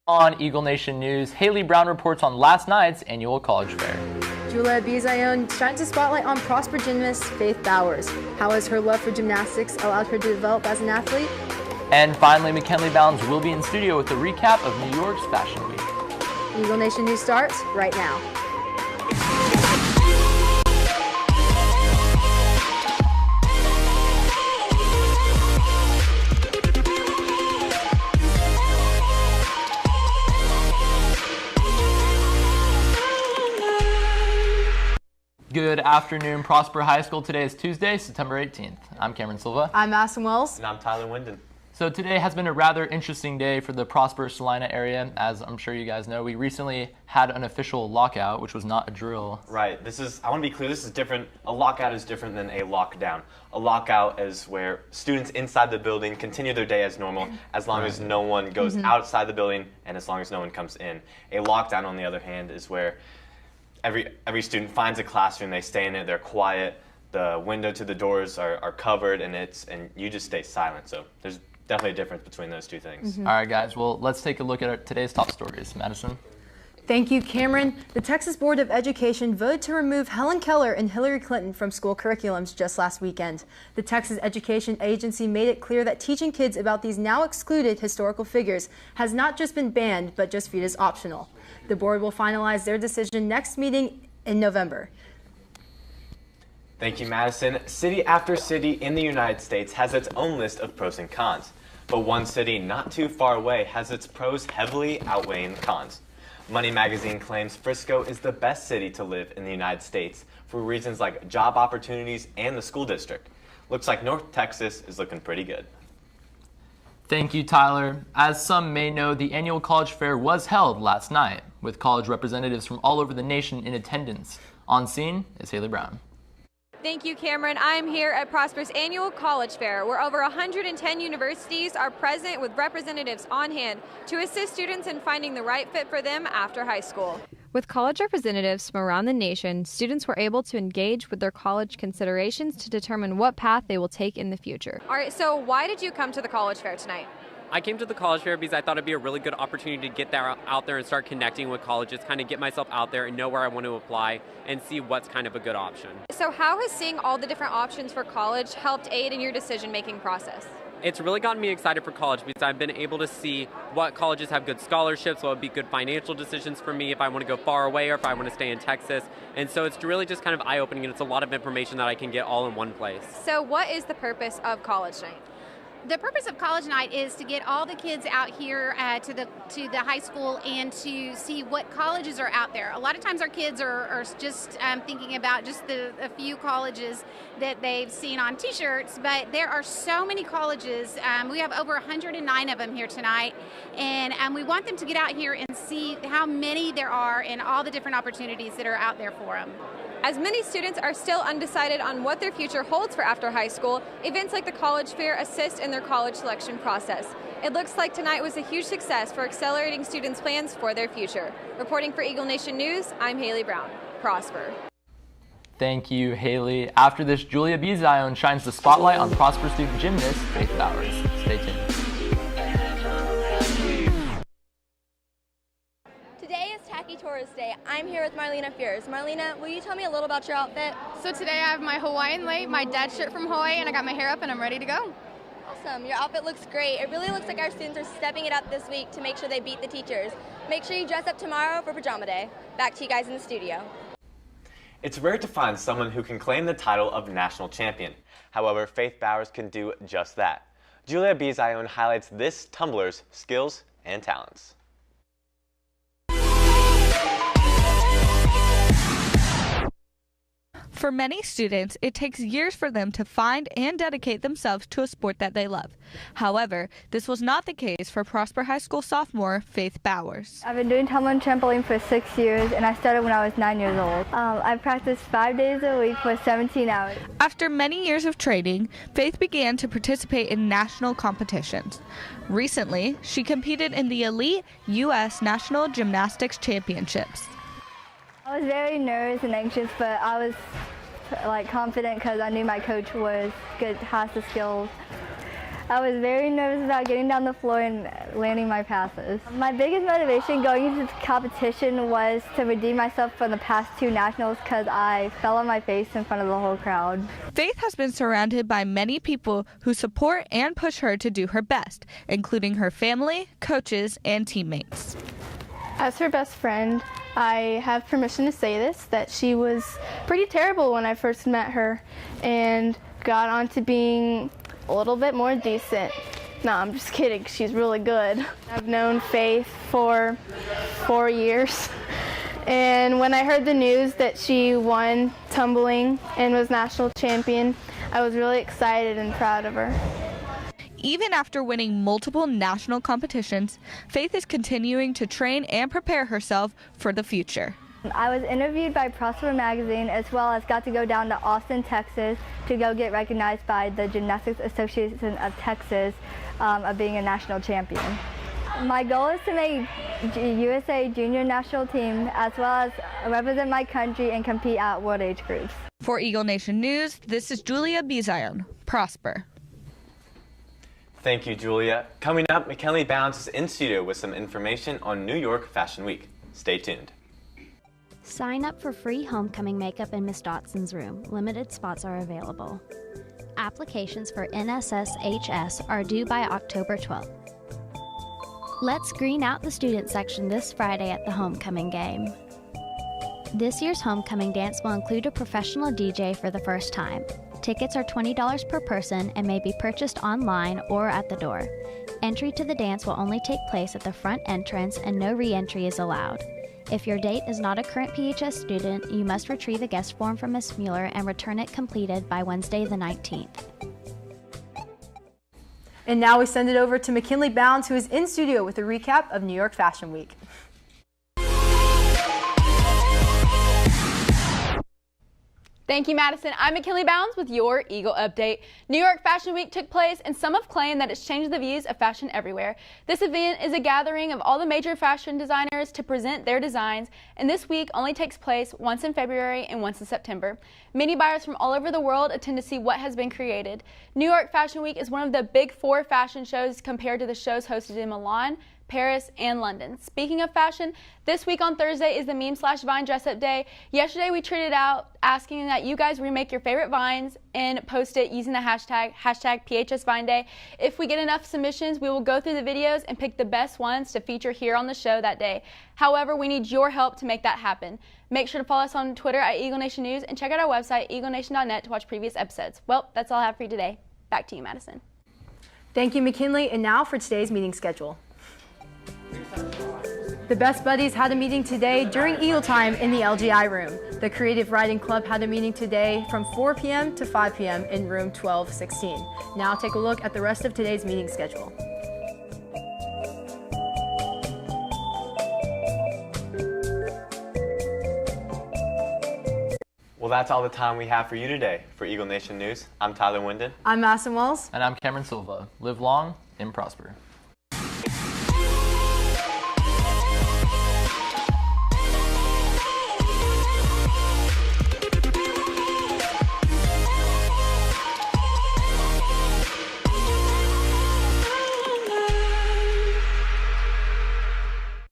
On Eagle Nation News, Haley Brown reports on last night's annual college fair. Julia Bizayon shines a spotlight on Prosper gymnast Faith Bowers. How has her love for gymnastics allowed her to develop as an athlete? And finally, McKinley Bounds will be in studio with a recap of New York's Fashion Week. Eagle Nation News starts right now. Good afternoon, Prosper High School. Today is Tuesday, September 18th. I'm Cameron Silva. I'm Madison Wells. And I'm Tyler Winden. So today has been a rather interesting day for the Prosper Salina area. As I'm sure you guys know, we recently had an official lockout, which was not a drill. Right. I want to be clear, this is different. A lockout is different than a lockdown. A lockout is where students inside the building continue their day as normal as long as no one goes outside the building and as long as no one comes in. A lockdown, on the other hand, is where every student finds a classroom, they stay in it, they're quiet, the window to the doors are covered, and you just stay silent. So there's definitely a difference between those two things. All right, guys, well, let's take a look at today's top stories. Madison? Thank you, Cameron. The Texas Board of Education voted to remove Helen Keller and Hillary Clinton from school curriculums just last weekend. The Texas Education Agency made it clear that teaching kids about these now excluded historical figures has not just been banned, but just viewed as optional. The board will finalize their decision next meeting in November. Thank you, Madison. City after city in the United States has its own list of pros and cons. But one city not too far away has its pros heavily outweighing the cons. Money Magazine claims Frisco is the best city to live in the United States for reasons like job opportunities and the school district. Looks like North Texas is looking pretty good. Thank you, Tyler. As some may know, the annual college fair was held last night, with college representatives from all over the nation in attendance. On scene is Haley Brown. Thank you, Cameron. I'm here at Prosper's annual college fair, where over 110 universities are present with representatives on hand to assist students in finding the right fit for them after high school. With college representatives from around the nation, students were able to engage with their college considerations to determine what path they will take in the future. All right, so why did you come to the college fair tonight? I came to the college fair because I thought it'd be a really good opportunity to get out there and start connecting with colleges, kind of get myself out there and know where I want to apply and see what's kind of a good option. So how has seeing all the different options for college helped aid in your decision-making process? It's really gotten me excited for college because I've been able to see what colleges have good scholarships, what would be good financial decisions for me if I want to go far away or if I want to stay in Texas. And so it's really just kind of eye-opening, and it's a lot of information that I can get all in one place. So what is the purpose of college night? The purpose of college night is to get all the kids out here to the high school and to see what colleges are out there. A lot of times our kids are just thinking about just a few colleges that they've seen on t-shirts, but there are so many colleges. We have over 109 of them here tonight, and we want them to get out here and see how many there are and all the different opportunities that are out there for them. As many students are still undecided on what their future holds for after high school, events like the college fair assist in their college selection process. It looks like tonight was a huge success for accelerating students' plans for their future. Reporting for Eagle Nation News, I'm Haley Brown. Prosper. Thank you, Haley. After this, Julia Bizayon shines the spotlight on Prosper student gymnast Faith Bowers. Stay tuned. Tourist Day. I'm here with Marlena Fears. Marlena, will you tell me a little about your outfit? So today I have my Hawaiian lei, my dad's shirt from Hawaii, and I got my hair up and I'm ready to go. Awesome. Your outfit looks great. It really looks like our students are stepping it up this week to make sure they beat the teachers. Make sure you dress up tomorrow for Pajama Day. Back to you guys in the studio. It's rare to find someone who can claim the title of national champion. However, Faith Bowers can do just that. Julia Bizayon highlights this tumbler's skills and talents. For many students, it takes years for them to find and dedicate themselves to a sport that they love. However, this was not the case for Prosper High School sophomore Faith Bowers. I've been doing tumbling trampoline for 6 years, and I started when I was 9 years old. I practiced 5 days a week for 17 hours. After many years of training, Faith began to participate in national competitions. Recently, she competed in the elite U.S. National Gymnastics Championships. I was very nervous and anxious, but I was confident because I knew my coach was good, has the skills. I was very nervous about getting down the floor and landing my passes. My biggest motivation going into this competition was to redeem myself from the past 2 nationals because I fell on my face in front of the whole crowd. Faith has been surrounded by many people who support and push her to do her best, including her family, coaches, and teammates. As her best friend, I have permission to say this, that she was pretty terrible when I first met her and got on to being a little bit more decent. No, I'm just kidding. She's really good. I've known Faith for 4 years. And when I heard the news that she won tumbling and was national champion, I was really excited and proud of her. Even after winning multiple national competitions, Faith is continuing to train and prepare herself for the future. I was interviewed by Prosper Magazine as well as got to go down to Austin, Texas to go get recognized by the Gymnastics Association of Texas of being a national champion. My goal is to make USA Junior National Team as well as represent my country and compete at world age groups. For Eagle Nation News, this is Julia Bizion. Prosper. Thank you, Julia. Coming up, McKinley Bounds is in studio with some information on New York Fashion Week. Stay tuned. Sign up for free homecoming makeup in Miss Dotson's room. Limited spots are available. Applications for NSSHS are due by October 12th. Let's green out the student section this Friday at the homecoming game. This year's homecoming dance will include a professional DJ for the first time. Tickets are $20 per person and may be purchased online or at the door. Entry to the dance will only take place at the front entrance and no re-entry is allowed. If your date is not a current PHS student, you must retrieve a guest form from Ms. Mueller and return it completed by Wednesday the 19th. And now we send it over to McKinley Bounds, who is in studio with a recap of New York Fashion Week. Thank you, Madison. I'm McKinley Bounds with your Eagle Update. New York Fashion Week took place, and some have claimed that it's changed the views of fashion everywhere. This event is a gathering of all the major fashion designers to present their designs, and this week only takes place once in February and once in September. Many buyers from all over the world attend to see what has been created. New York Fashion Week is one of the big 4 fashion shows compared to the shows hosted in Milan, Paris, and London. Speaking of fashion, this week on Thursday is the meme/Vine dress-up day. Yesterday we tweeted out asking that you guys remake your favorite Vines and post it using the hashtag #PHSVineDay. If we get enough submissions, we will go through the videos and pick the best ones to feature here on the show that day. However, we need your help to make that happen. Make sure to follow us on Twitter at Eagle Nation News and check out our website, eaglenation.net, to watch previous episodes. Well, that's all I have for you today. Back to you, Madison. Thank you, McKinley. And now for today's meeting schedule. The Best Buddies had a meeting today during Eagle Time in the LGI room. The Creative Writing Club had a meeting today from 4 p.m. to 5 p.m. in room 1216. Now take a look at the rest of today's meeting schedule. Well, that's all the time we have for you today. For Eagle Nation News, I'm Tyler Winden. I'm Madison Wells. And I'm Cameron Silva. Live long and prosper.